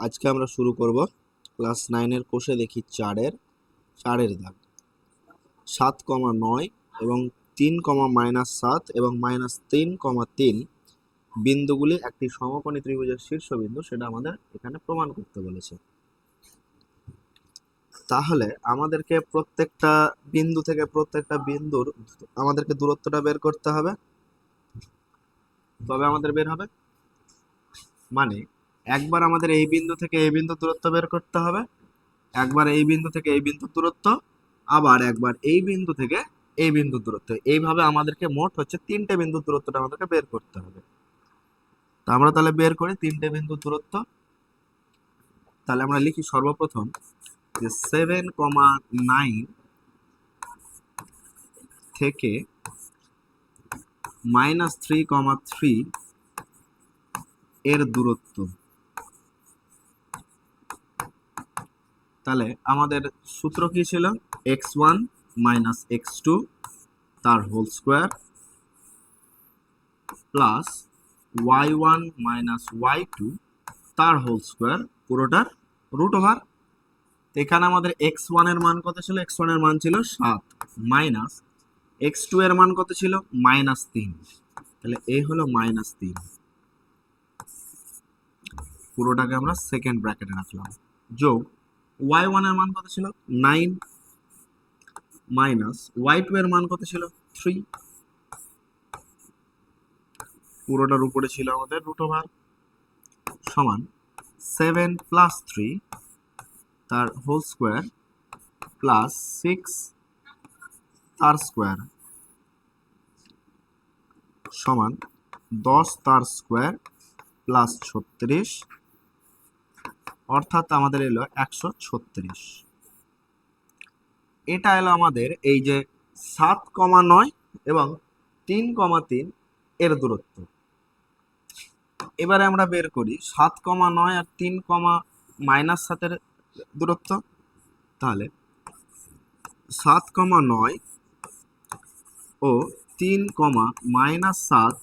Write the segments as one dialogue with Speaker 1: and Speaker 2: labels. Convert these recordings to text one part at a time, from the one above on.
Speaker 1: আজকে আমরা শুরু করব ক্লাস 9 কোষে দেখি চারের দাগ 7,9 এবং 3,-7 এবং -3,3 বিন্দুগুলি একটি সমকোণী ত্রিভুজের শীর্ষবিন্দু, সেটা আমাদের এখানে প্রমাণ করতে বলেছে। তাহলে আমাদেরকে প্রত্যেকটা বিন্দু থেকে প্রত্যেকটা বিন্দুর আমাদেরকে দূরত্বটা বের করতে হবে, তবে আমাদের বের হবে। মানে একবার আমাদের এই বিন্দু থেকে এই বিন্দু দূরত্ব বের করতে হবে, একবার এই বিন্দু থেকে এই বিন্দু দূরত্ব, আবার একবার এই বিন্দু থেকে এই বিন্দু দূরত্ব। এইভাবে আমাদেরকে মোট হচ্ছে 3টে বিন্দুর দূরত্বটা আমাদেরকে বের করতে হবে। তা আমরা তাহলে বের করি 3টে বিন্দুর দূরত্ব। তাহলে আমরা লিখি সর্বপ্রথম যে 7,9 থেকে -3,3 এর দূরত্ব। তাহলে আমাদের সূত্র কি ছিল? x1 - x2 তার whole square plus y1 - y2 তার হোল স্কোয়ার, পুরোটার রুট ওভার। এখানে আমাদের x1 এর মান কত ছিল? x1 এর মান ছিল 7 মাইনাস x2 এর মান কত ছিল? -3। তাহলে এই হলো -3, পুরোটাকে আমরা সেকেন্ড ব্র্যাকেটে রাখলাম, যোগ y1 এর মান কত ছিল? 9 মাইনাস y2 এর মান কত ছিল? 3, পুরোটার উপরে ছিল আমাদের রুট ওভার, সমান 7 + 3 তার হোল স্কোয়ার প্লাস 6 তার স্কোয়ার সমান 10 তার স্কোয়ার প্লাস 36, অর্থাৎ আমাদের এলো 136। এটা এলো আমাদের এই যে 7,9 এবং 3,3 এর দূরত্ব। এবারে আমরা বের করি 7,9 আর 3,-7 দূরত্ব। তাহলে 7,9 ও 3,-7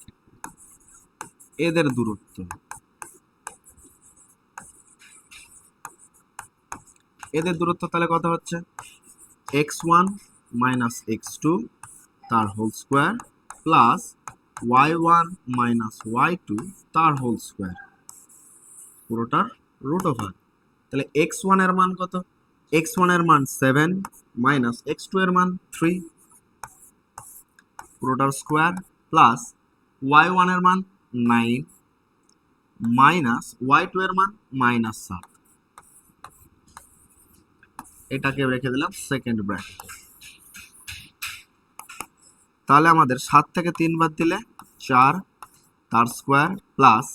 Speaker 1: এদের দূরত্ব। এদের দূরত্ব তাহলে কত হচ্ছে? x1 - x2 তার whole square plus y1 - y2 তার হোল স্কোয়ার, পুরোটার রুট ওভার। তাহলে x1 এর মান কত? x1 এর মান 7 মাইনাস x2 এর মান 3, পুরোটার স্কোয়ার প্লাস y1 এর মান 9 মাইনাস y2 এর মান -7। এটাকে রেখে দিলাম সেকেন্ড ব্র্যাকেট। তাহলে আমাদের 7 থেকে 3 বাদ দিলে 4 তার স্কোয়ার প্লাস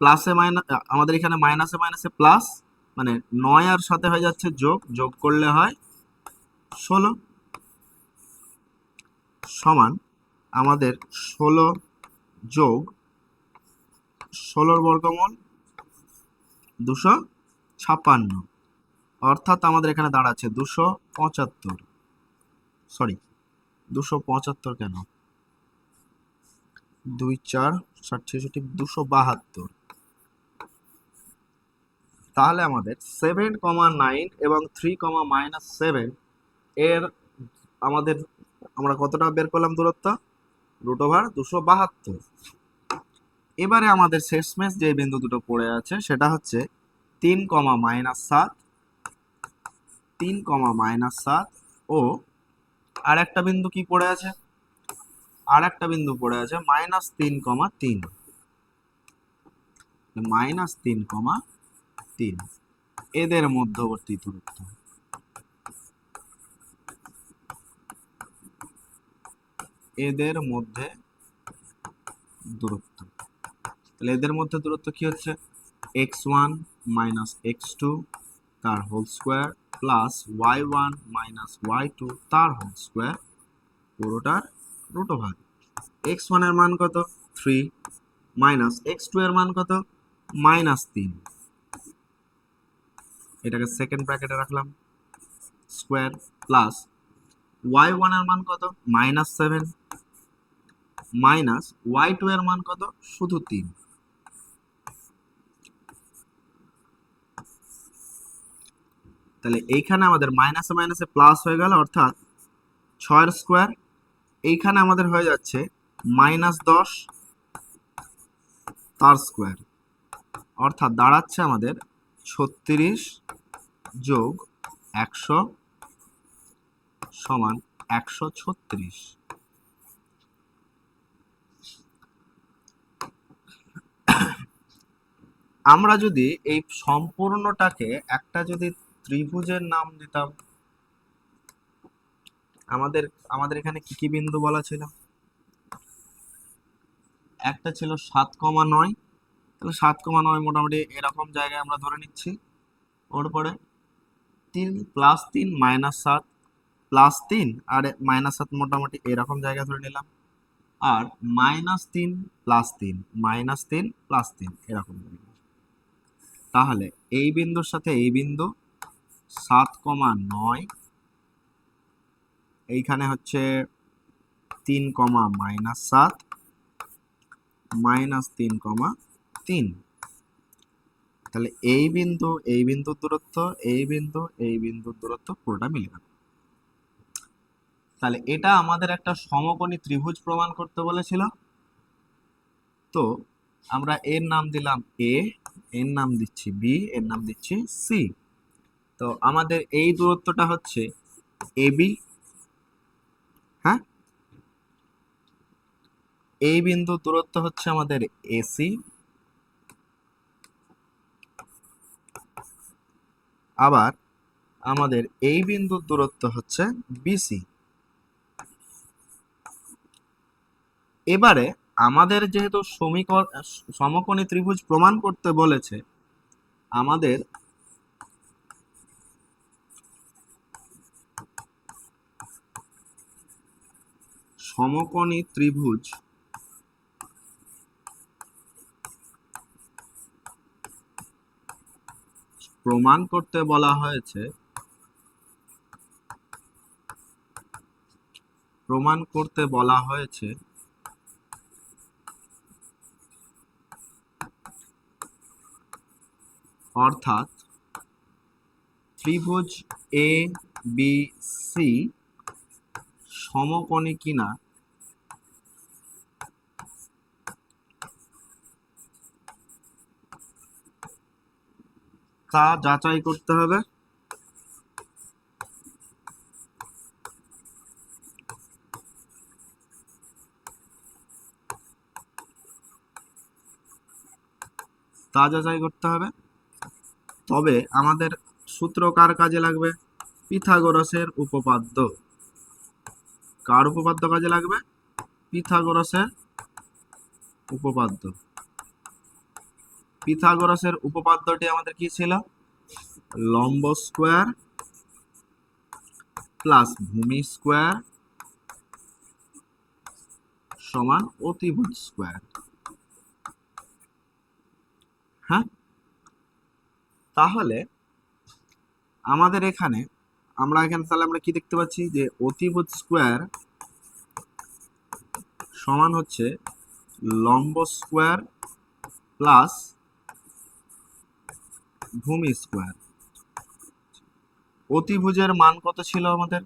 Speaker 1: প্লাসে মাইনাস, আমাদের এখানে মাইনাসে মাইনাসে প্লাস, মানে 9 আর সাথে হয়ে যাচ্ছে যোগ, যোগ করলে হয় 16, সমান আমাদের 16 যোগ 16 বর্গমূল 256, অর্থাৎ আমাদের এখানে দাঁড়াচ্ছে 275, সরি 275 কেন, 2 4 60 66 272। তাহলে আমাদের 7,9 এবং 3,-7 এর আমাদের আমরা কতটা বের করলাম দূরত্ব? Root over 272। এবারে আমাদের শেষমেশ যে বিন্দু দুটো পড়ে আছে সেটা হচ্ছে 3,-7 ও আর একটা বিন্দু কি পড়ে আছে? আর একটা বিন্দু পড়ে আছে -3,3, -3,3 এদের মধ্যবর্তী দূরত্ব। এদের মধ্যে দূরত্ব, তাহলে এদের মধ্যে দূরত্ব কি হচ্ছে? x1 - x2 তার whole square plus y1 - y2 তার হোল স্কোয়ার, পুরোটার রুট ওভার। x1 এর মান কত? 3 মাইনাস x2 এর মান কত? -3, এটাকে সেকেন্ড ব্র্যাকেটে রাখলাম, স্কোয়ার প্লাস y1 এর মান কত? -7 মাইনাস y2 এর মান কত? শুধু 3, তাহলে এইখানে আমাদের মাইনাসে মাইনাসে প্লাস হয়ে গেল, অর্থাৎ 6 স্কোয়ার। এইখানে আমাদের হয়ে যাচ্ছে -10 তার স্কোয়ার, অর্থাৎ দাঁড়াচ্ছে আমাদের 36 যোগ 100 সমান 136। আমরা যদি এই সম্পূর্ণটাকে একটা যদি ত্রিভুজের নাম দিতাম, আমাদের আমাদের এখানে কি কি বিন্দু বলা ছিল? একটা ছিল 7,9, তাহলে 7,9 মোটামুটি এরকম জায়গায় আমরা ধরে নিচ্ছি। ওর পরে 3 + 3 -7 +3 আর -7 মোটামুটি এরকম জায়গায় ধরে নিলাম, আর -3 +3 -3 +3 এরকম জায়গায়। তাহলে এই বিন্দুর সাথে এই বিন্দু 7,9, এইখানে হচ্ছে 3, -7 -3,3। তাহলে এই বিন্দুর দূরত্ব, এই বিন্দুর দূরত্ব পুরোটা মিলে গেল। তাহলে এটা আমাদের একটা সমকোণী ত্রিভুজ প্রমাণ করতে বলেছিল। তো আমরা এর নাম দিলাম এ, এর নাম দিচ্ছি বি, এর নাম দিচ্ছি সি। তো আমাদের এই দূরত্বটা হচ্ছে এবি। হ্যাঁ, এই বিন্দুর দূরত্ব হচ্ছে আমাদের এসি। আবার আমাদের এই বিন্দুর দূরত্ব হচ্ছে বিসি। এবারে আমাদের যেহেতু সমকোণী ত্রিভুজ প্রমাণ করতে বলেছে, আমাদের সমকোণী ত্রিভুজ প্রমাণ করতে বলা হয়েছে, অর্থাৎ ত্রিভুজ এ বি সি সমকোণী কিনা তা যাচাই করতে হবে। তবে আমাদের সূত্র কার কাজে লাগবে? পিথাগোরাসের উপপাদ্য। কার উপপাদ্য কাজে লাগবে? পিথাগোরাসের উপপাদ্য। পিথাগোরাসের উপপাদ্যটি আমাদের কি ছিল? লম্ব স্কোয়ার প্লাস ভূমি স্কোয়ার সমান অতিভুজ স্কোয়ার। হ্যাঁ, তাহলে আমাদের এখানে আমরা কি দেখতে পাচ্ছি যে অতিভুজ স্কোয়ার সমান হচ্ছে লম্ব স্কোয়ার প্লাস ভূমি স্কোয়ার। অতিভুজের মান কত ছিল আমাদের?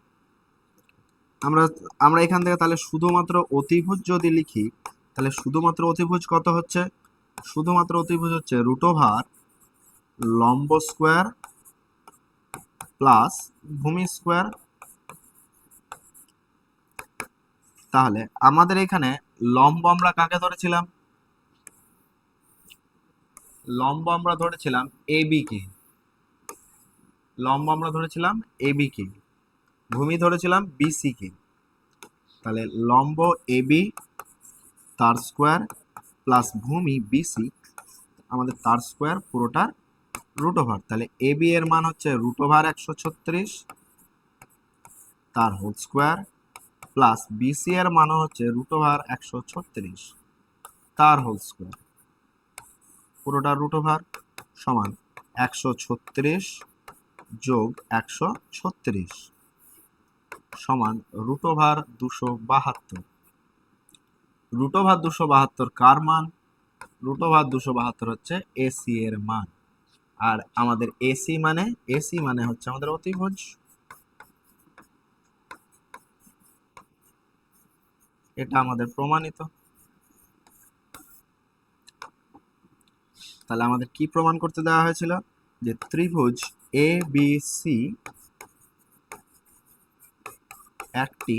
Speaker 1: আমরা এখান থেকে তাহলে শুধুমাত্র অতিভুজ যদি লিখি, তাহলে শুধুমাত্র অতিভুজ কত হচ্ছে? শুধুমাত্র অতিভুজ হচ্ছে √ লম্ব স্কোয়ার প্লাস ভূমি স্কোয়ার। তাহলে আমাদের এখানে লম্ব আমরা কাকে ধরেছিলাম? লম্ব আমরা ধরেছিলাম এবি কে। ভূমি ধরেছিলাম বিসি কে। তাহলে লম্ব এবি তার স্কোয়ার প্লাস ভূমি বিসি, আমাদের তার স্কোয়ার পুরোটার √ তাহলে এবি এর মান হচ্ছে √ 136 তার হোল স্কোয়ার প্লাস বিসি এর মান হচ্ছে √ 136 তার হোল স্কোয়ার, পুরোটার √ সমান 136 যোগ 136 সমান √ 272। √ 272 কার মান? √ 272 হচ্ছে এসি এর মান। আর আমাদের এসি মানে হচ্ছে আমাদের অতিভুজ। এটা আমাদের প্রমাণিত। তাহলে আমাদের কি প্রমাণ করতে দেওয়া হয়েছিল, যে ত্রিভুজ এ বি সি একটি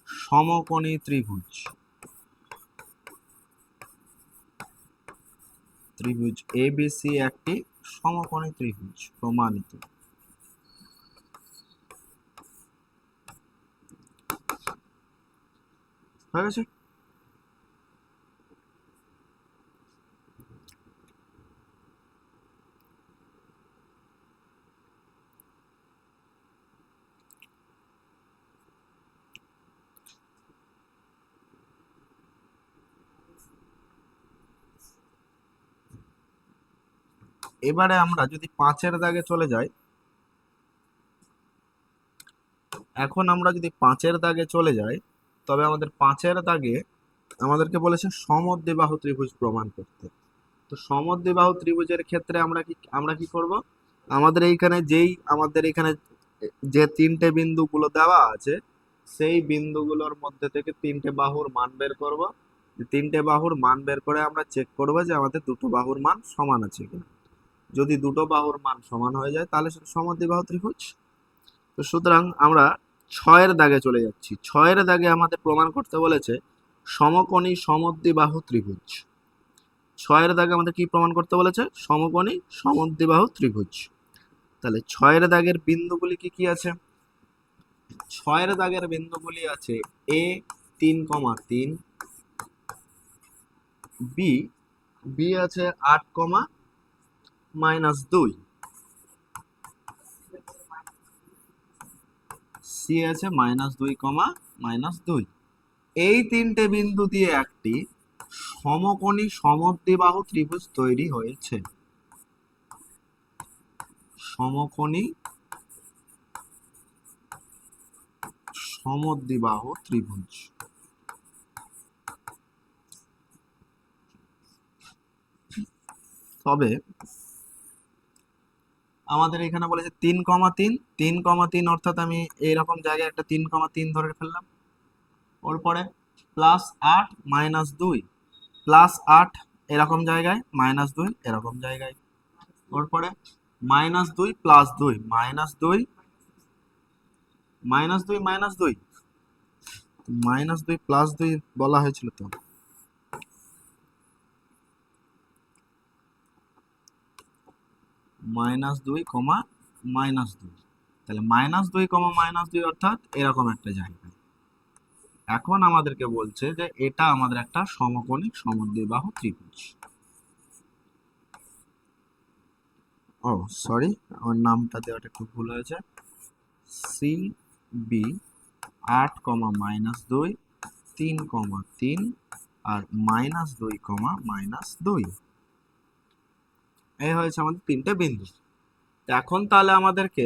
Speaker 1: সমকোণী ত্রিভুজ। ত্রিভুজ এ বি সি একটি সমকোণী ত্রিভুজ, প্রমাণিত। হয়ে গেছে। এবারে আমরা যদি 5-এর দাগে চলে যাই, এখন আমরা যদি 5-এর দাগে চলে যাই, তবে আমাদের 5-এর দাগে আমাদেরকে বলেছে সমদ্বিবাহু ত্রিভুজ প্রমাণ করতে। তো সমদ্বিবাহু ত্রিভুজের ক্ষেত্রে আমরা কি করব, আমাদের এইখানে যে 3টে বিন্দুগুলো দেওয়া আছে, সেই বিন্দুগুলোর মধ্যে থেকে 3টে বাহুর মান বের করব। 3টে বাহুর মান বের করে আমরা চেক করব যে আমাদের দুটো বাহুর মান সমান আছে কিনা। যদি দুটো বাহুর মান সমান হয়ে যায় তাহলে সেটা সমদ্বিবাহু ত্রিভুজ। তো সুতরাং আমরা 6-এর দাগে চলে যাচ্ছি। 6-এর দাগে আমাদের প্রমাণ করতে বলেছে সমকোণী সমদ্বিবাহু ত্রিভুজ। 6-এর দাগে আমাদের কি প্রমাণ করতে বলেছে, সমকোণী সমদ্বিবাহু ত্রিভুজ। তাহলে 6-এর দাগের বিন্দুগুলি কি কি আছে, 6-এর দাগের বিন্দুগুলি আছে এ 3,3, বি বি আছে 8,-2, সি আছে -2,-2। এই 3টে বিন্দু দিয়ে একটি সমকোণী সমদ্বিবাহু ত্রিভুজ তৈরি হয়েছে। সমকোণী সমদ্বিবাহু ত্রিভুজ। তবে আমাদের এখানে বলেছে 3,3 অর্থাৎ আমি এইরকম জায়গায় একটা 3,3 ধরে ফেললাম। ওর পরে +8 -2, +8 এরকম জায়গায়, -2 এরকম জায়গায়। ওর পরে -2 +2, -2 -2 -2 -2 +2 বলা হয়েছিল তো। -2, -2, তাহলে -2, -2 অর্থাৎ এরকম একটা জায়গা। এখন আমাদেরকে বলছে যে এটা আমাদের একটা সমকোণী সমদ্বিবাহু ত্রিভুজ। ও সরি, আমার নামটা দেওয়াটা একটু ভুল হয়েছে। সি বি 8,-2, 3,3 আর -2, -2, এই হয়েছে আমাদের 3টে বিন্দু। এখন তাহলে আমাদেরকে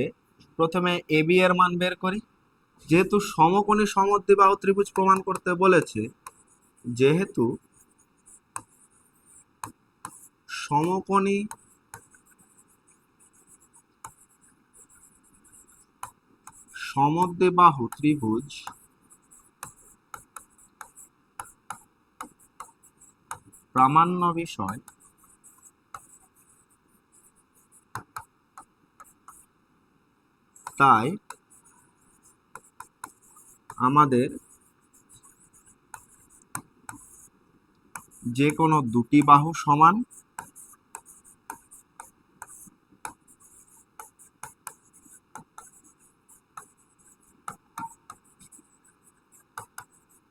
Speaker 1: প্রথমে এ বি এর মান বের করি। যেহেতু সমকোণী সমদ্বিবাহু ত্রিভুজ প্রমাণ করতে বলেছে, যেহেতু সমকোণী সমদ্বিবাহু ত্রিভুজ প্রামাণ্য বিষয়, তাই আমাদের যে কোনো দুটি বাহু সমান,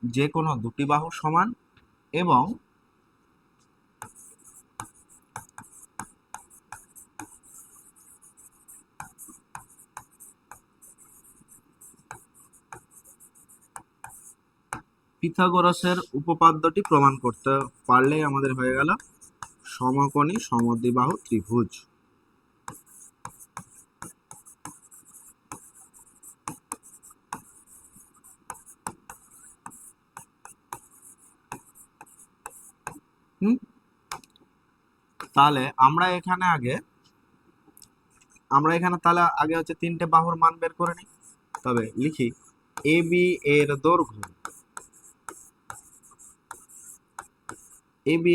Speaker 1: যে কোনো দুটি বাহু সমান এবং পিথাগোরাসের উপপাদ্যটি প্রমাণ করতে পারলেই আমাদের হয়ে গেল সমকোণী সমদ্বিবাহু ত্রিভুজ। হুম তাহলে আমরা এখানে তাহলে আগে হচ্ছে তিনটে বাহুর মান বের করে নিই। তবে লিখি এ বি এর দৈর্ঘ্য, এ বি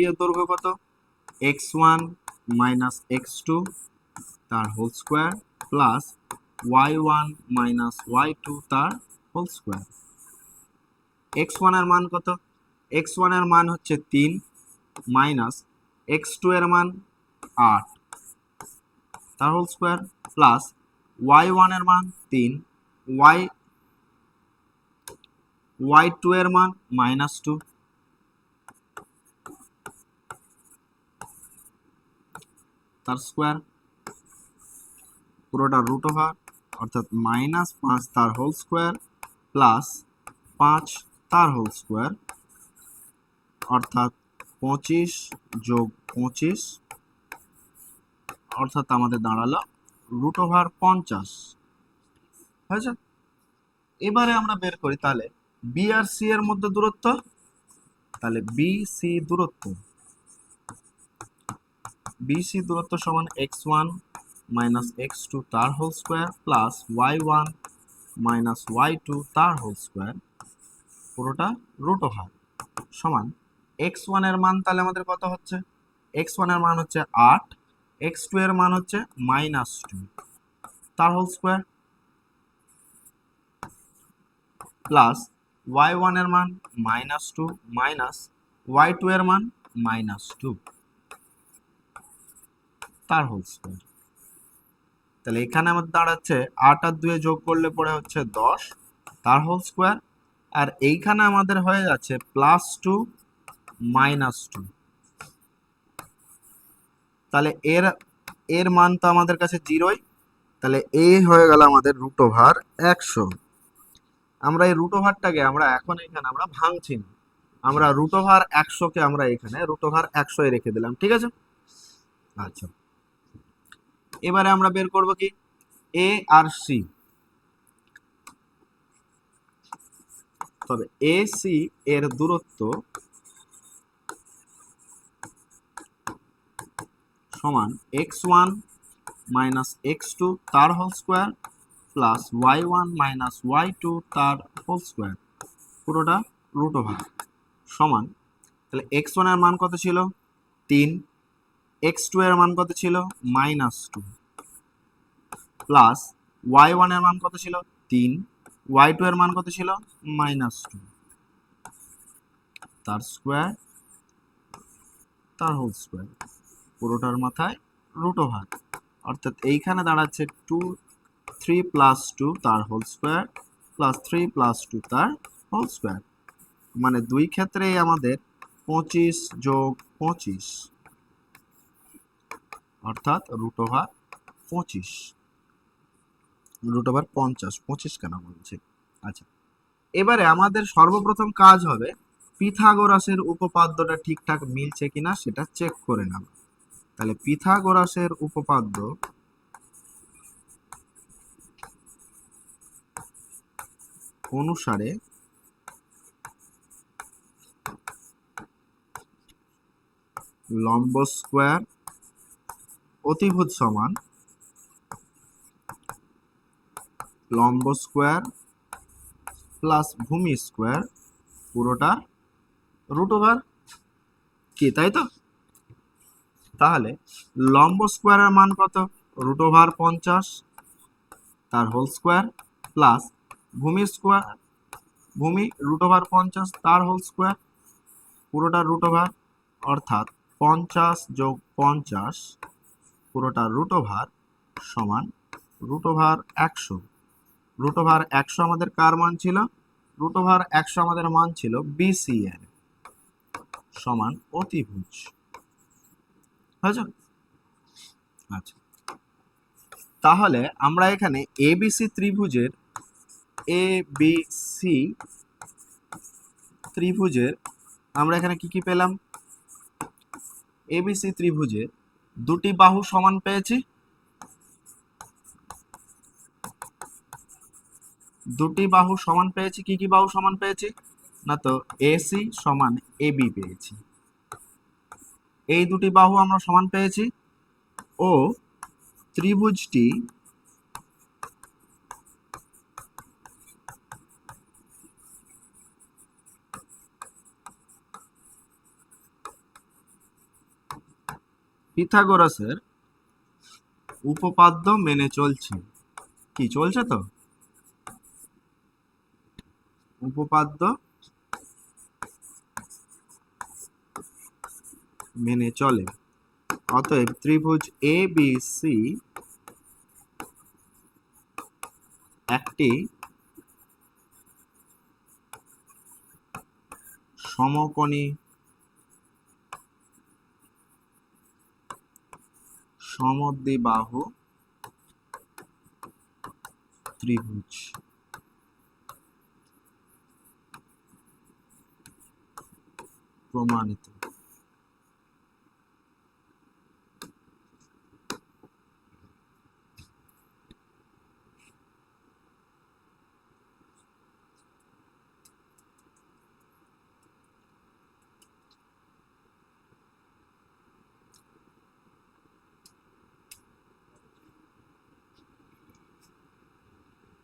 Speaker 1: এর দৈর্ঘ্য কত? x1 মাইনাস x2 তার whole square plus y1 minus y2 তার হোল স্কোয়ার। x1 এর মান কত? x1 এর মান হচ্ছে 3 মাইনাস x2 এর মান 8 তার হোল স্কোয়ার প্লাস y1 এর মান 3 y2 এর মান -2 তার স্কোয়ার, পুরোটা রুট ওভার অর্থাৎ -5 তার হোল স্কোয়ার প্লাস 5 তার হোল স্কোয়ার অর্থাৎ 25 যোগ 25 অর্থাৎ আমাদের দাঁড়ালো √50 হয়েছে। এবারে আমরা বের করি তাহলে বি আর সি এর মধ্যে দূরত্ব। তাহলে বিসি দূরত্ব সমান x1 মাইনাস x2 তার whole square plus y1 minus y2 তার হোল স্কোয়ার পুরোটা রুট ওভার সমান x1 এর মান তাহলে আমাদের কত হচ্ছে? x1 এর মান হচ্ছে 8, x2 এর মান হচ্ছে -2 তার হোল স্কোয়ার প্লাস y1 এর মান -2 মাইনাস y2 এর মান -2 তার হোল স্কোয়ার। তাহলে এখানে আমাদের দাঁড়াচ্ছে 8 আর 2 যোগ করলে পরে হচ্ছে 10 তার হোল স্কোয়ার, আর এইখানে আমাদের হয়ে যাচ্ছে +2 -2। তাহলে এর মান তো আমাদের কাছে 0ই, তাহলে এ হয়ে গেল আমাদের √100। আমরা এই √টাকে আমরা এখন এখানে আমরা ভাঙছি না, আমরা √100কে আমরা এখানে √100 এ রেখে দিলাম, ঠিক আছে। আচ্ছা, এবারে আমরা বের করব কি এ আর সি। তবে এ সি এর দূরত্ব সমান x1 মাইনাস x2 তার whole square plus y1 minus y2 তার হোল স্কোয়ার পুরোটা রুট ওভার সমান। তাহলে x1 এর মান কত ছিল? 3, x2 এর মান কত ছিল? -2 প্লাস y1 এর মান কত ছিল? 3, y2 এর মান কত ছিল? -2 তার স্কোয়ার তার হোল স্কোয়ার পুরোটার মাথায় রুট ওভার অর্থাৎ এইখানে দাঁড়াচ্ছে 3 + 2 তার হোল স্কোয়ার প্লাস 3 + 2 তার হোল স্কোয়ার, মানে দুই ক্ষেত্রেই আমাদের 25 যোগ 25 অর্থাৎ √25 √50 কেন বলছি। আচ্ছা, এবারে আমাদের সর্বপ্রথম কাজ হবে পিথাগোরাসের উপপাদ্যটা ঠিকঠাক মিলছে কিনা সেটা চেক করে নেওয়া। তাহলে পিথাগোরাসের উপপাদ্য অনুসারে লম্ব স্কোয়ার অতিভুজ সমান লম্ব স্কোয়ার প্লাস ভূমি স্কোয়ার পুরোটা রুট ওভার কি, তাই তো? তাহলে লম্ব স্কোয়ারের মান কত? √50 তার হোল স্কোয়ার প্লাস ভূমি √50 তার হোল স্কোয়ার পুরোটা রুট ওভার অর্থাৎ 50 যোগ 50 পুরোটা রুট ওভার সমান √100। √100 আমাদের কার মান ছিল? √100 আমাদের মান ছিল বিসি এর সমান অতিভুজ। আচ্ছা, তাহলে আমরা এখানে এবিসি ত্রিভুজের আমরা এখানে কি পেলাম? এবিসি ত্রিভুজের দুটি বাহু সমান পেয়েছি। কি কি বাহু সমান পেয়েছি? না তো এসি সমান এবি পেয়েছি। এই দুটি বাহু আমরা সমান পেয়েছি ও ত্রিভুজটি পিথাগোরাসের উপপাদ্য মেনে চলছে। কি চলছে? তো উপপাদ্য মেনে চলে। অতএব ত্রিভুজ এ বি সি একটি সমকোণী সমদ্বিবাহু ত্রিভুজ। প্রমাণিত।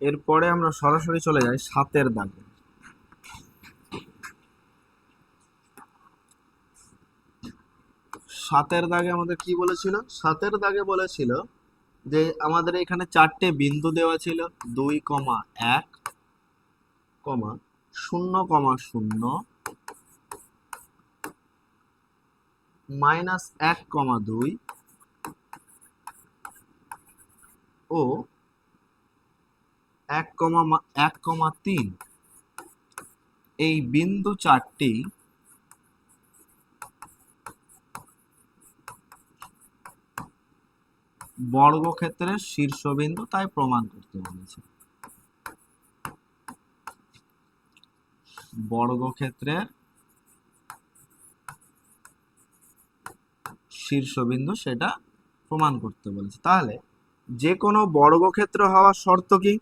Speaker 1: এরপরে আমরা সরাসরি চলে যাই 7 দাগে। 7 দাগে আমাদের কি বলেছিল? 7 দাগে বলেছিল যে আমাদের এখানে 4টে বিন্দু দেওয়া ছিল, 2,1, 0,0, -1,2 ও 1,3। এই বিন্দু 4টি বর্গক্ষেত্রের শীর্ষবিন্দু, তাই প্রমাণ করতে বলেছে। বর্গক্ষেত্রের শীর্ষবিন্দু সেটা প্রমাণ করতে বলেছে। তাহলে যে কোনো বর্গক্ষেত্র হওয়ার শর্ত কি?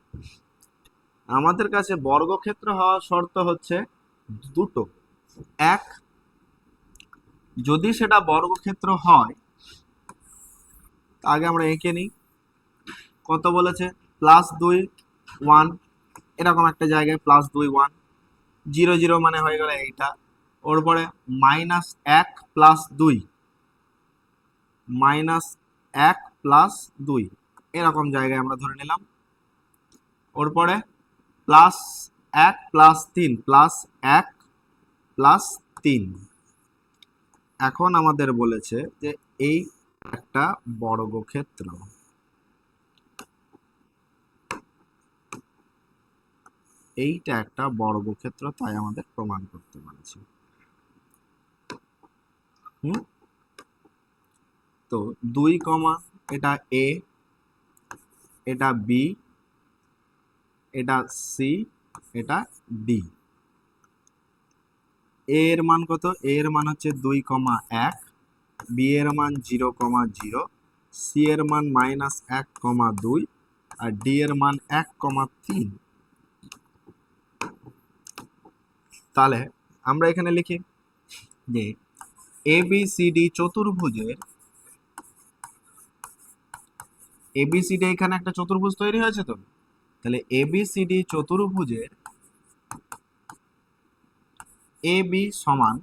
Speaker 1: আমাদের কাছে বর্গক্ষেত্র হওয়ার শর্ত হচ্ছে দুটো। এক, যদি সেটা বর্গক্ষেত্র হয়, আগে আমরা এঁকে নিই। কত বলেছে? +2, 1, এরকম একটা জায়গায় +2, 1, 0, 0 মানে হয়ে গেল এইটা। ওর পরে -1 + 2, -1 + 2, এরকম জায়গায় আমরা ধরে নিলাম। ওর পরে +1 + 3, +1 + 3। এখন আমাদের বলেছে যে এই একটা বর্গক্ষেত্র। এইটা একটা বর্গক্ষেত্র, তাই আমাদের প্রমাণ করতে বলেছে। তো 2, এটা এ, এটা বি, এটা সি, এটা ডি। এ এর মান কত? এ এর মান হচ্ছে 2,1, বি এর মান 0,0, সি এর মান -1,2 আর ডি এর মান 1,3। তাহলে আমরা এখানে লিখি যে এবিসিডি চতুর্ভুজের, এবিসিডি এখানে একটা চতুর্ভুজ তৈরি হয়েছে। তো তাহলে এবিসিডি চতুর্ভুজের এবি সমান,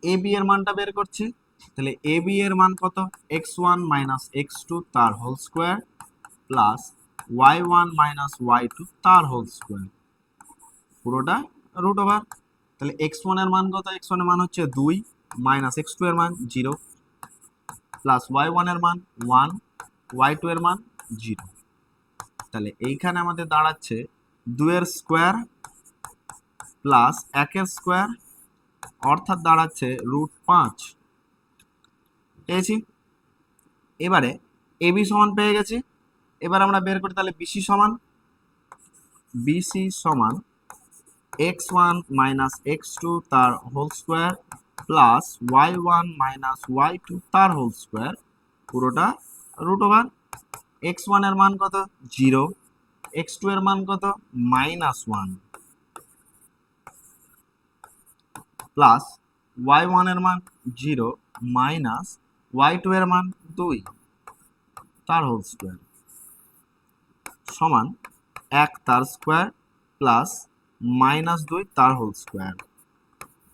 Speaker 1: এবি এর মানটা বের করছি। তাহলে এবি এর মান কত? x1 - x2 তার whole square plus y1 - y2 তার হোল স্কোয়ার, পুরোটা রুট ওভার। তাহলে x1 এর মান কত? x1 এর মান হচ্ছে 2, -x2 এর মান 0, প্লাস y1 এর মান 1, y2 এর মান 0। তাহলে এইখানে আমাদের দাঁড়াচ্ছে 2 এর স্কোয়ার প্লাস 1 এর স্কোয়ার, অর্থাৎ দাঁড়াচ্ছে √5। পেয়েছি। এবারে এবি সমান পেয়ে গেছি। এবার আমরা বের করি তাহলে বিসি সমান, বিসি সমান x1 - x2 তার whole square plus y1 - y2 তার হোল স্কোয়ার, পুরোটা রুট ওভার। x1 এর মান কত? 0, x2 এর মান কত? -1 প্লাস y1 এর মান 0 মাইনাস y2 এর মান 2 তার হোল স্কোয়ার সমান 1 তার স্কোয়ার প্লাস -2 তার হোল স্কোয়ার।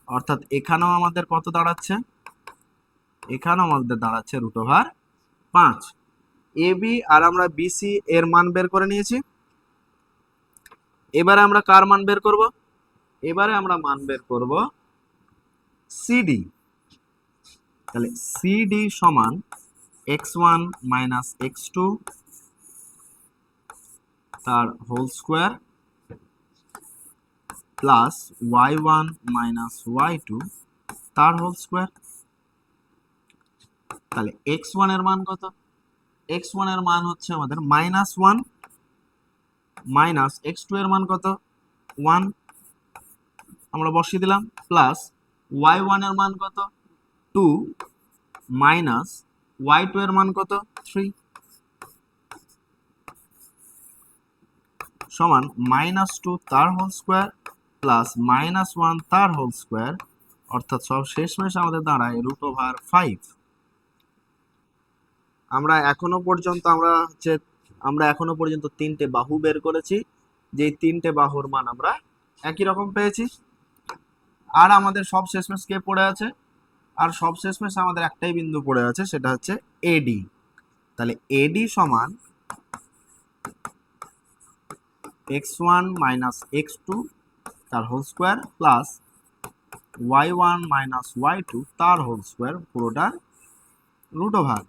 Speaker 1: অর্থাৎ এখানেও আমাদের কত দাঁড়াচ্ছে? এখানেও আমাদের দাঁড়াচ্ছে √5। এ বি আর আমরা বিসি এর মান বের করে নিয়েছি। এবারে আমরা কার মান বের করব? এবারে আমরা মান বের করব সিডি। তাহলে সিডি সমান x1 মাইনাস x2 তার whole square plus y1 minus y2 তার হোল স্কোয়ার। তাহলে x1 এর মান কত? x1 এর মান হচ্ছে আমাদের -1 মাইনাস x2 এর মান কত? 1 আমরা বসিয়ে দিলাম প্লাস y1 এর মান কত? 2 মাইনাস y2 এর মান কত? 3 সমান -2 তার হোল স্কোয়ার প্লাস -1 তার হোল স্কোয়ার। অর্থাৎ সব শেষমেশ আমাদের দাঁড়ায় √5। আমরা এখনো পর্যন্ত তিনটে বাহু বের করেছি, যে তিনটে বাহুর মান আমরা একই রকম পেয়েছি। আর আমাদের সব শেষমেশ কে পড়ে আছে? আর সব শেষমেশ আমাদের একটাই বিন্দু পড়ে আছে, সেটা হচ্ছে এডি। তাহলে এডি সমান x1 মাইনাস x2 তার whole square plus y1 minus y2 তার হোল স্কোয়ার, পুরোটা √5।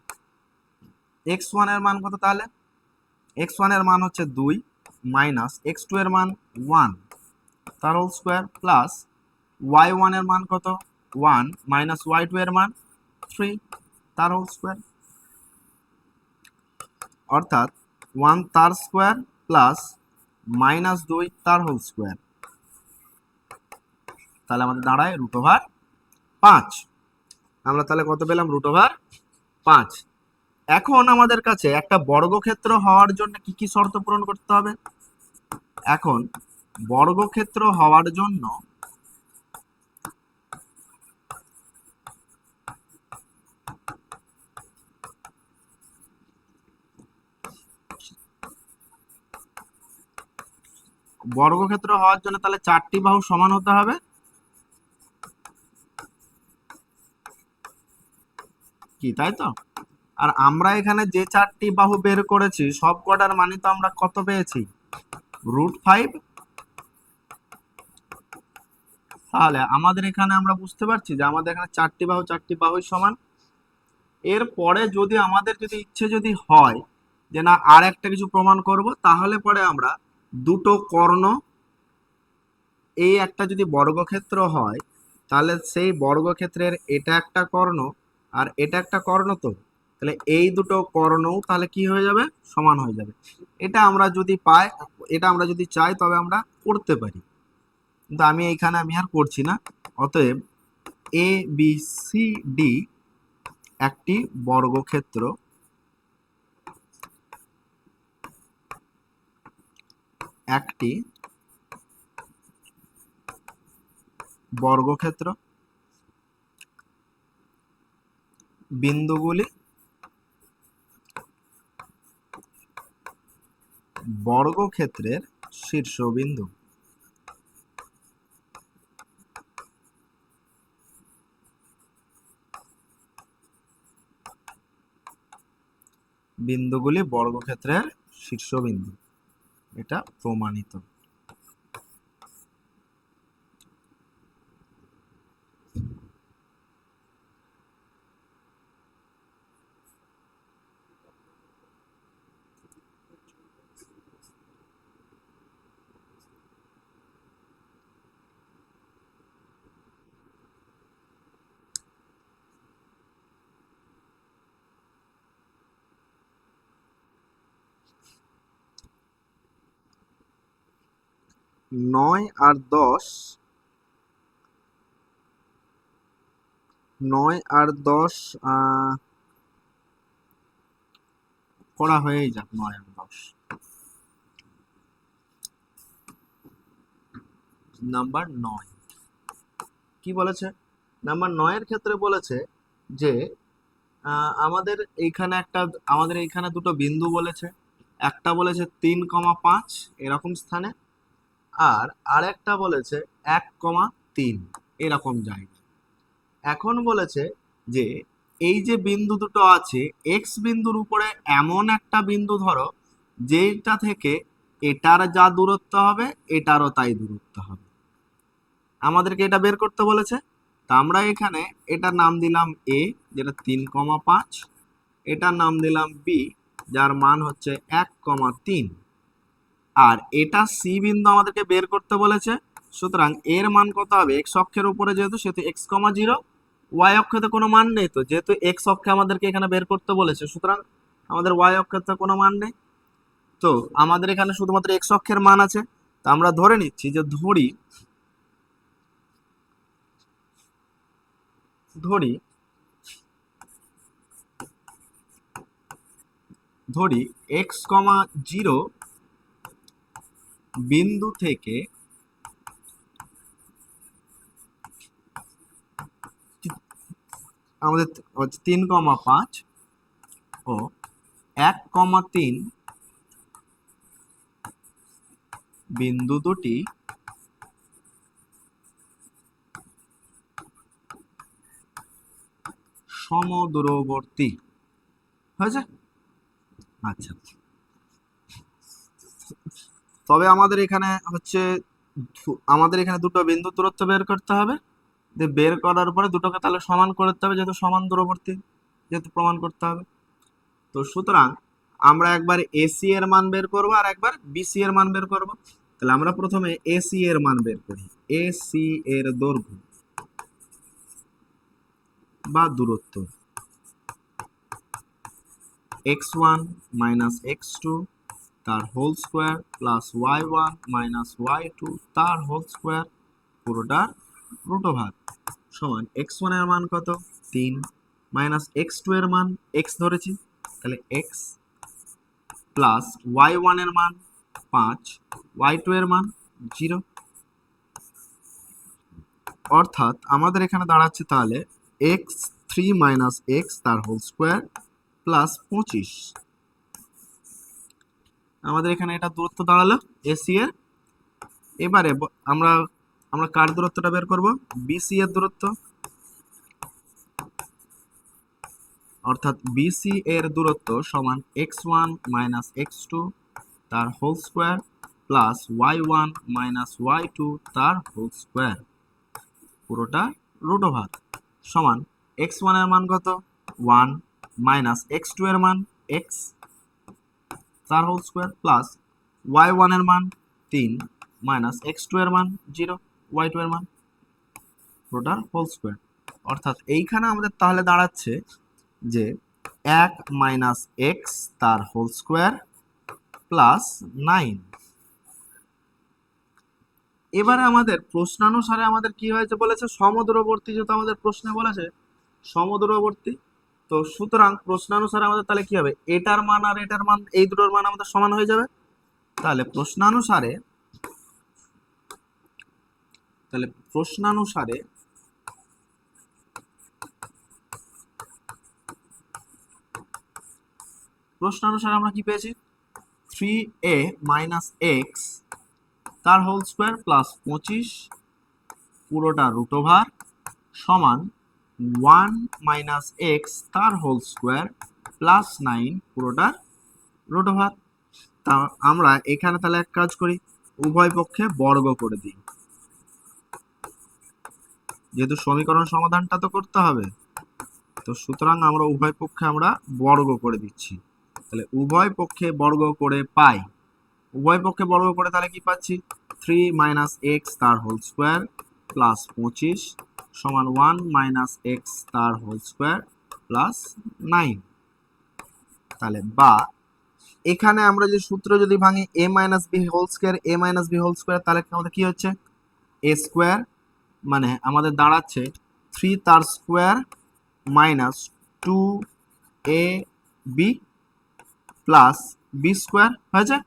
Speaker 1: x1 এর মান কত তাহলে? x1 এর মান হচ্ছে 2 মাইনাস x2 এর মান 1 তার হোল স্কোয়ার প্লাস y1 এর মান কত? 1 মাইনাস y2 এর মান 3 তার হোল স্কোয়ার। অর্থাৎ 1 তার স্কোয়ার প্লাস -2 তার হোল স্কোয়ার। তাহলে আমাদের দাঁড়ায় √5। আমরা তাহলে কত পেলাম? √5। এখন আমাদের কাছে একটা বর্গক্ষেত্র হওয়ার জন্য কি কি শর্ত পূরণ করতে হবে? এখন বর্গক্ষেত্র হওয়ার জন্য তাহলে 4টি বাহু সমান হতে হবে। কি তাই তো? আর আমরা এখানে যে 4টি বাহু বের করেছি সব কটার মানে তো আমরা কত পেয়েছি? √5। তাহলে আমাদের এখানে আমরা বুঝতে পারছি যে আমাদের এখানে 4টি বাহুই সমান। এরপরে যদি আমাদের ইচ্ছে হয় যে না আর একটা কিছু প্রমাণ করব, তাহলে পরে আমরা দুটো কর্ণ, এই একটা যদি বর্গক্ষেত্র হয় তাহলে সেই বর্গক্ষেত্রের এটা একটা কর্ণ আর এটা একটা কর্ণ, তো তাহলে এই দুটো কর্ণও তাহলে কি হয়ে যাবে? সমান হয়ে যাবে। এটা আমরা যদি চাই তবে আমরা করতে পারি, কিন্তু আমি আর করছি না। অতএব এ বি সি ডি একটি বর্গক্ষেত্র, বিন্দুগুলি বর্গক্ষেত্রের শীর্ষবিন্দু। বিন্দুগুলি বর্গক্ষেত্রের শীর্ষবিন্দু, এটা প্রমাণিত। নয় আর দশ করা হয়েই যাক। 9 আর 10 নাম্বার 9 কি বলেছে? নাম্বার 9 এর ক্ষেত্রে বলেছে যে আমাদের এইখানে দুটো বিন্দু বলেছে, একটা বলেছে 3,5 এরকম স্থানে, আর আরেকটা বলেছে 1,3 এরকম জায়গায়। এখন বলেছে যে এই যে বিন্দু দুটো আছে, এক্স বিন্দুর উপরে এমন একটা বিন্দু ধরো যেটা থেকে এটার যা দূরত্ব হবে এটারও তাই দূরত্ব হবে। আমাদেরকে এটা বের করতে বলেছে। তা আমরা এখানে এটার নাম দিলাম এ, যেটা 3,5, এটার নাম দিলাম বি, যার মান হচ্ছে 1,3, আর এটা সি বিন্দু আমাদেরকে বের করতে বলেছে। সুতরাং এর মান কত হবে? এক্স অক্ষের উপরে যেহেতু, সেহেতু x,0, ওয়াই অক্ষেতে কোনো মান নেই, তো যেহেতু এক্স অক্ষে আমাদেরকে এখানে বের করতে বলেছে, সুতরাং আমাদের ওয়াই অক্ষেতে কোনো মান নেই। তো আমাদের এখানে শুধুমাত্র এক্স অক্ষের মান আছে। তো আমরা ধরে নিচ্ছি যে ধরি x,0 বিন্দু থেকে আমাদের 3,5 ও 1,3 বিন্দু দুটি সমদূরবর্তী হয়েছে। আচ্ছা, তবে আমাদের এখানে দুটো বিন্দু দূরত্ব বের করতে হবে। বের করার পরে দুটোকে তাহলে সমান করতে হবে, যেহেতু সমান দূরবর্তী, যেহেতু প্রমাণ করতে হবে। তো সুতরাং আমরা একবার এসি এর মান বের করব আর একবার বিসি এর মান বের করব। তাহলে আমরা প্রথমে এসি এর মান বের করি। এসি এর দৈর্ঘ্য বা দূরত্ব x1 মাইনাস x2 তার whole square plus y1 minus y2 তার হোল স্কোয়ার পুরোটা রুট ওভার সমান x1 এর মান কত? 3 মাইনাস x2 এর মান x ধরেছি, তাহলে x প্লাস y1 এর মান 5, y2 এর মান 0। অর্থাৎ আমাদের এখানে দাঁড়াচ্ছে তাহলে x3 মাইনাস x তার হোল স্কোয়ার প্লাস 25। আমাদের এখানে এটা দূরত্ব দাঁড়ালো এসি এর। এবারে আমরা কার দূরত্বটা বের করব? বিসি এর দূরত্ব। অর্থাৎ বিসি এর দূরত্ব সমান x1 মাইনাস x2 তার whole square plus y1 minus y2 তার হোল স্কোয়ার পুরোটা রুট ওভার সমান x1 এর মান কত? 1 মাইনাস x2 এর মান x তার হোল স্কোয়ার প্লাস y1 এর মান 3 মাইনাস x2 এর মান 0, y2 এর মান পুরোটার হোল স্কোয়ার। অর্থাৎ এইখানে আমাদের তাহলে দাঁড়াচ্ছে যে 1 মাইনাস এক্স তার হোল স্কোয়ার প্লাস 9। এবারে আমাদের প্রশ্নানুসারে আমাদের কি হয়েছে বলেছে? সমদূরবর্তী, যেহেতু আমাদের প্রশ্নে বলেছে সমদূরবর্তী, তো সুতরাং প্রশ্নানুসারে আমাদের তাহলে কি হবে? এটার মান আর এটার মান, এই দুটোর মান আমাদের সমান হয়ে যাবে। তাহলে প্রশ্নানুসারে আমরা কি পেয়েছি? 3a মাইনাস এক্স তার হোল স্কোয়ার প্লাস 25 পুরোটা রুট ওভার সমান 1 মাইনাস এক্স তার হোল স্কোয়ার প্লাস 9 পুরোটা রুট ওভার। তা আমরা এখানে তাহলে এক কাজ করি, উভয় পক্ষে বর্গ করে দিই, যেহেতু সমীকরণ সমাধানটা তো করতে হবে। তো সুতরাং আমরা উভয় পক্ষে আমরা বর্গ করে দিচ্ছি। তাহলে উভয় পক্ষে বর্গ করে পাই, উভয় পক্ষে বর্গ করে তাহলে কি পাচ্ছি? 3 মাইনাস এক্স তার হোল স্কোয়ার প্লাস 25 সমান 1 মাইনাস এক্স তার হোল স্কোয়ার প্লাস 9। তাহলে বা এখানে আমরা যে সূত্র যদি ভাঙি a minus B whole square, a minus B whole square, তাহলে আমাদের কি হচ্ছে? a স্কোয়ার, মানে আমাদের দাঁড়াচ্ছে 3 তার square minus 2ab plus B square হয়েছে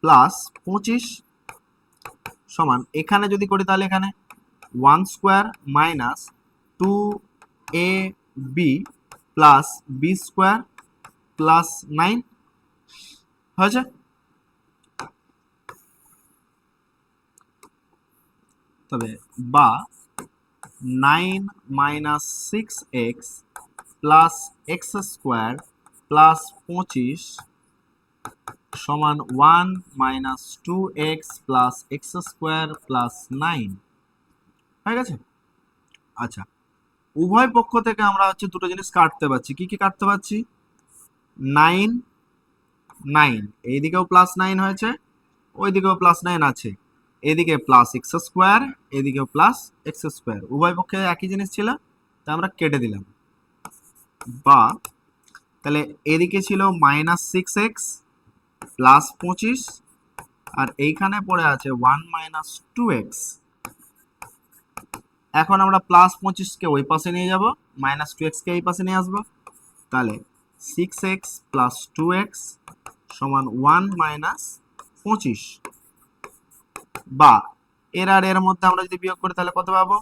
Speaker 1: প্লাস 25 সমান, এখানে যদি করি তাহলে এখানে one square minus two A B plus B square plus 9 হয়েছে। তবে বা 9 মাইনাস 6x plus X square plus 25 সমান 1 minus 2x plus X square plus 9 হয়ে গেছে। আচ্ছা, উভয় পক্ষ থেকে আমরা হচ্ছে দুটো জিনিস কাটতে পারছি। কি কি কাটতে পারছি? 9 9, এইদিকেও প্লাস 9 হয়েছে, ওইদিকেও প্লাস 9 আছে, এদিকে প্লাস এক্স স্কোয়ার, এদিকেও প্লাস এক্স স্কোয়ার, উভয় পক্ষে একই জিনিস ছিল, তাই আমরা কেটে দিলাম। বা তাহলে এদিকে ছিল মাইনাস 6x প্লাস 25, আর এইখানে পড়ে আছে 1 মাইনাস 2x। এখন আমরা প্লাস 25কে ওই পাশে নিয়ে যাব, মাইনাস 2x-কে এই পাশে নিয়ে আসবো, তাহলে 6x প্লাস 2x সমান 1 মাইনাস 25। বা এর আর এর মধ্যে আমরা যদি বিয়োগ করি তাহলে কত পাবো?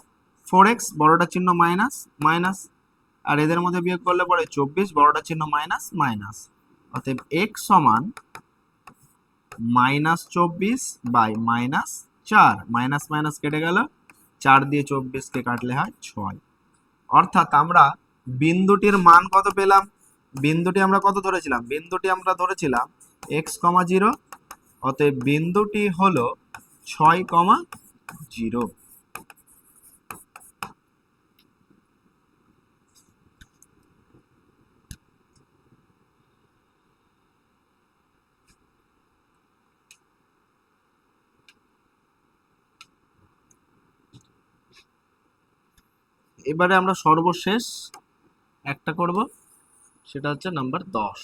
Speaker 1: 4x, বড়টা চিহ্ন মাইনাস মাইনাস, আর এদের মধ্যে বিয়োগ করলে পরে 24, বড়টা চিহ্ন মাইনাস মাইনাস। অতএব x সমান minus 24 by minus 4, minus minus কেটে গেল, 4 দিয়ে 24-কে কাটলে হয় 6। অর্থাৎ আমরা বিন্দুটির মান কত পেলাম? বিন্দুটি আমরা কত ধরেছিলাম? বিন্দুটি আমরা ধরেছিলাম x, 0। অতএব বিন্দুটি হলো 6,0। এবারে আমরা সর্বশেষ একটা করব, সেটা হচ্ছে নাম্বার 10।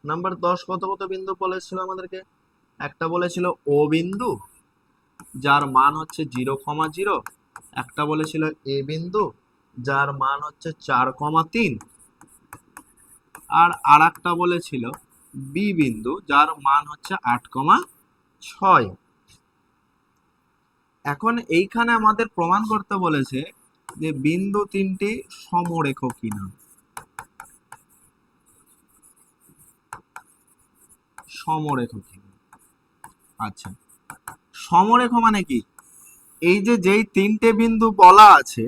Speaker 1: নাম্বার 10 কত কত বিন্দু বলেছিল আমাদেরকে? একটা বলেছিল ও বিন্দু যার মান হচ্ছে 0,0, একটা বলেছিল এ বিন্দু যার মান হচ্ছে 4,3, আর আরেকটা বলেছিল বি বিন্দু যার মান হচ্ছে 8,6। এখন এইখানে আমাদের প্রমাণ করতে বলেছে যে বিন্দু তিনটি সমরেখ কিনা। সমরেখ কিনা। আচ্ছা, সমরেখ মানে কি? এই যে যেই তিনটে বিন্দু বলা আছে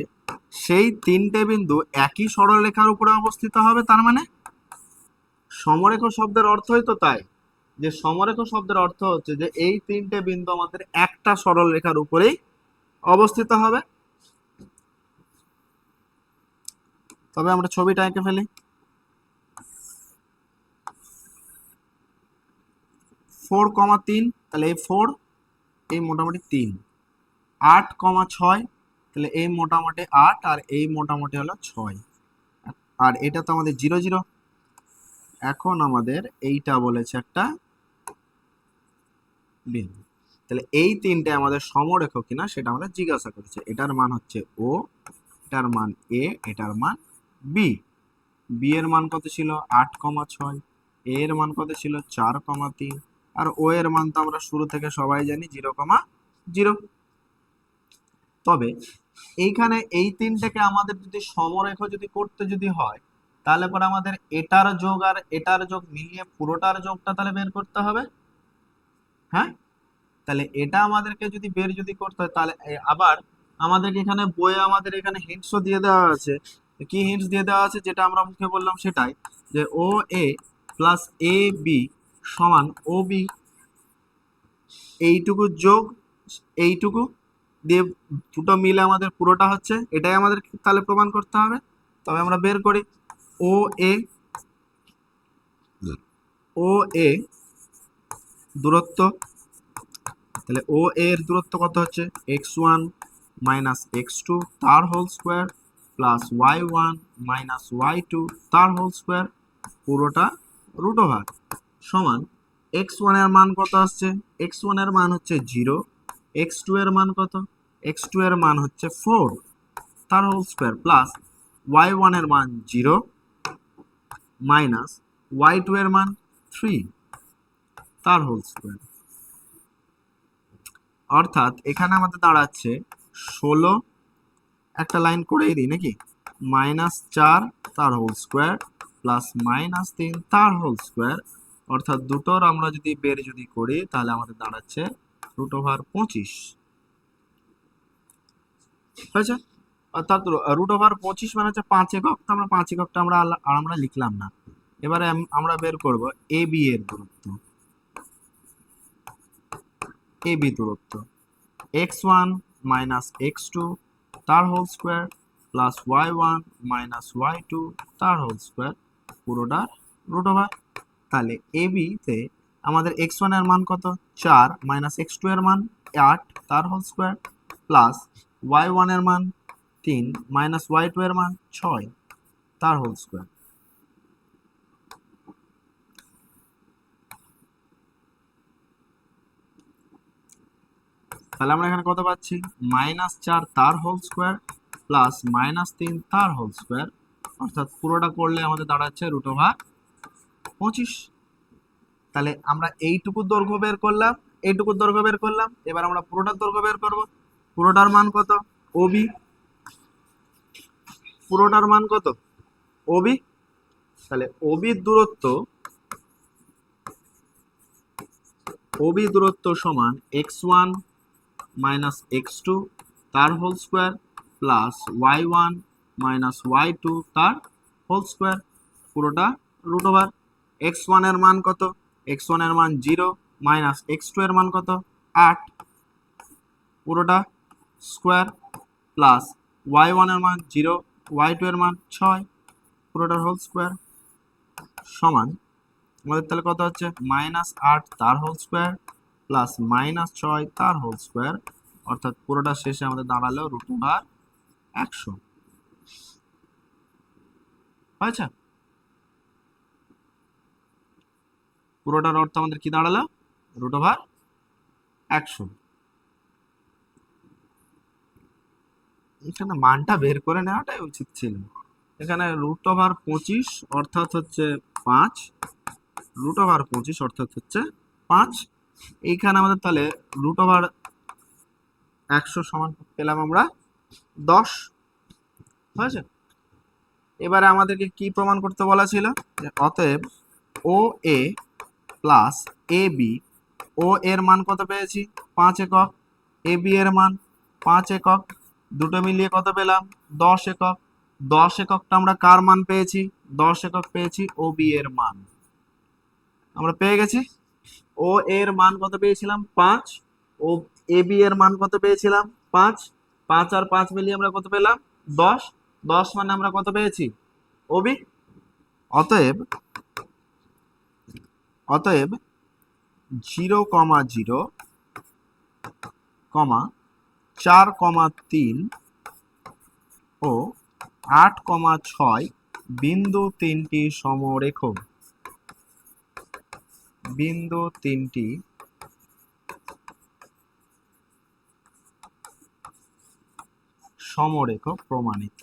Speaker 1: সেই তিনটে বিন্দু একই সরলরেখার উপরে অবস্থিত হবে, তার মানে সমরেখ শব্দের অর্থই তো তাই, যে সমরেখ শব্দের অর্থ হচ্ছে যে এই তিনটে বিন্দু আমাদের একটা সরলরেখার উপরেই অবস্থিত হবে। তবে আমরা ছবিটা এঁকে ফেলি। 4,3, তাহলে এই 4, এই মোটামুটি 3, 8,6, তাহলে এই মোটামুটি 8, আর এই মোটামুটি হলো 6, আর এটা তো আমাদের 0 0। এখন আমাদের এইটা বলেছে একটা বিন্দু, তাহলে এই তিনটে আমাদের সমরেখ কিনা সেটা আমাদের জিজ্ঞাসা করেছে। এটার মান হচ্ছে ও, এটার মান এ, এটার মান বি। বি এর মান কত ছিল? 8,6। এ এর মান কত ছিল? 4,3। আর ও এর মান তো আমরা শুরু থেকে সবাই জানি 0,0। তবে এইখানে এই তিনটাকে আমাদের যদি সমরেখ যদি করতে যদি হয়, তাহলে পরে আমাদের এটার যোগ আর এটার যোগ মিলিয়ে পুরোটার যোগটা তাহলে বের করতে হবে। হ্যাঁ, তাহলে এটা আমাদেরকে যদি বের যদি করতে হয়, তাহলে আবার আমাদেরকে এখানে বইয়ে আমাদের এখানে হিন্টসও দিয়ে দেওয়া আছে। কি হিন্টস দিয়ে দেওয়া আছে? যেটা আমরা মুখে বললাম সেটাই, যে ও এ প্লাস এ বি সমান ও বি, এইটুকু যোগ এইটুকু দিয়ে দুটো মিলে আমাদের পুরোটা হচ্ছে, এটাই আমাদের তাহলে প্রমাণ করতে হবে। তবে আমরা বের করি ও এ, ও এ দূরত্ব, তাহলে ও এর দূরত্ব কত হচ্ছে? x1 মাইনাস x2 তার whole square plus y1 minus y2 তার হোল স্কোয়ার, পুরোটা রুট ওভার, সমান x1 এর মান কত আসছে? x1 এর মান হচ্ছে 0, x2 এর মান কত? x2 এর মান হচ্ছে 4 তার হোল স্কোয়ার প্লাস y1 এর মান 0 মাইনাস y2 এর মান 3 তার হোল স্কোয়ার। অর্থাৎ এখানে আমাদের দাঁড়াচ্ছে 16, একটা লাইন করেই দিই নাকি, -4 তার হোল স্কোয়ার প্লাস -3 তার হোল স্কোয়ার, অর্থাৎ দুটোর আমরা যদি বের যদি করি তাহলে আমাদের দাঁড়াচ্ছে √25 হয়েছে। অর্থাৎ √25 মানে হচ্ছে 5 একক, তো আমরা 5 এককটা আমরা লিখলাম না। এবারে আমরা বের করব এ বি এর দূরত্ব। এ বি দূরত্ব x1 x2 তার whole square plus y1 y2 তার হোল স্কোয়ার, পুরোটা √। তাহলে এ বি তে আমাদের x1 এর মান কত, 4 x2 এর মান 8 তার হোল স্কোয়ার প্লাস y1 এর মান 3 y2 এর মান 6 তার হোল স্কোয়ার। তাহলে আমরা এখানে কত পাচ্ছি, -4 তার হোল স্কোয়ার প্লাস -3 তার হোল স্কোয়ার, অর্থাৎ পুরোটা করলে আমাদের দাঁড়াচ্ছে √25। তাহলে আমরা এইটুকু দৈর্ঘ্য বের করলাম, এইটুকু দৈর্ঘ্য বের করলাম। এবার আমরা পুরোটার দৈর্ঘ্য বের করব। পুরোটার মান কত, ওবি, পুরোটার মান কত ওবি। তাহলে ওবির দূরত্ব সমান x1 x2 তার whole square plus y1 y2 তার হোল স্কোয়ার, পুরোটা √। x1 এর মান কত, x1 এর মান 0 x2 এর মান কত 8, পুরোটা স্কোয়ার প্লাস y1 এর মান 0 y2 এর মান 6, পুরোটার হোল স্কোয়ার সমান আমাদের তাহলে কত হচ্ছে, -8 তার হোল স্কোয়ার প্লাস -6 তার হোল স্কোয়ার, অর্থাৎ পুরোটা শেষে আমাদের দাঁড়ালো √100 হয়েছে। পুরোটার অর্থ আমাদের কি দাঁড়ালো, √100। এখানে মানটা বের করে নেওয়াটাই উচিত ছিল। এখানে √25 অর্থাৎ হচ্ছে 5, √25 অর্থাৎ হচ্ছে 5। এইখানে আমাদের তাহলে √100 সমান পেলাম আমরা 10 হয়েছে। এবারে আমাদেরকে কি প্রমাণ করতে বলা ছিল, যে অতএব ও এ প্লাস এ বি, ও এর মান কত পেয়েছি 5 একক, এ বি এর মান 5 একক, দুটো মিলিয়ে কত পেলাম 10 একক। 10 এককটা আমরা কার মান পেয়েছি, 10 একক পেয়েছি ও বি এর মান আমরা পেয়ে গেছি। ও এর মান কত পেয়েছিলাম 5, ও এ বি এর মান কত পেয়েছিলাম 5, 5 আর 5 মিলিয়ে আমরা কত পেলাম 10, 10 মানে আমরা কত পেয়েছি ওবি। অতএব 0,0, 4,3 ও 8,6 বিন্দু তিনটি সমরেখ, বিন্দু তিনটি সমরেখ প্রমাণিত।